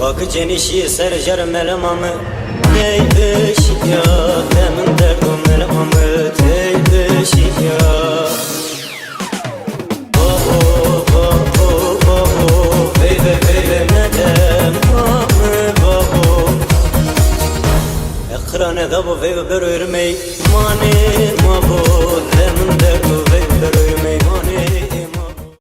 Bak cenişi sercer melemamı Neymiş ya Demin derdim melemamı Neymiş ya Baho baho baho Beybe beybe nedem Mamı baho Ekrane da bu beybe börürmey Mani mabo Demin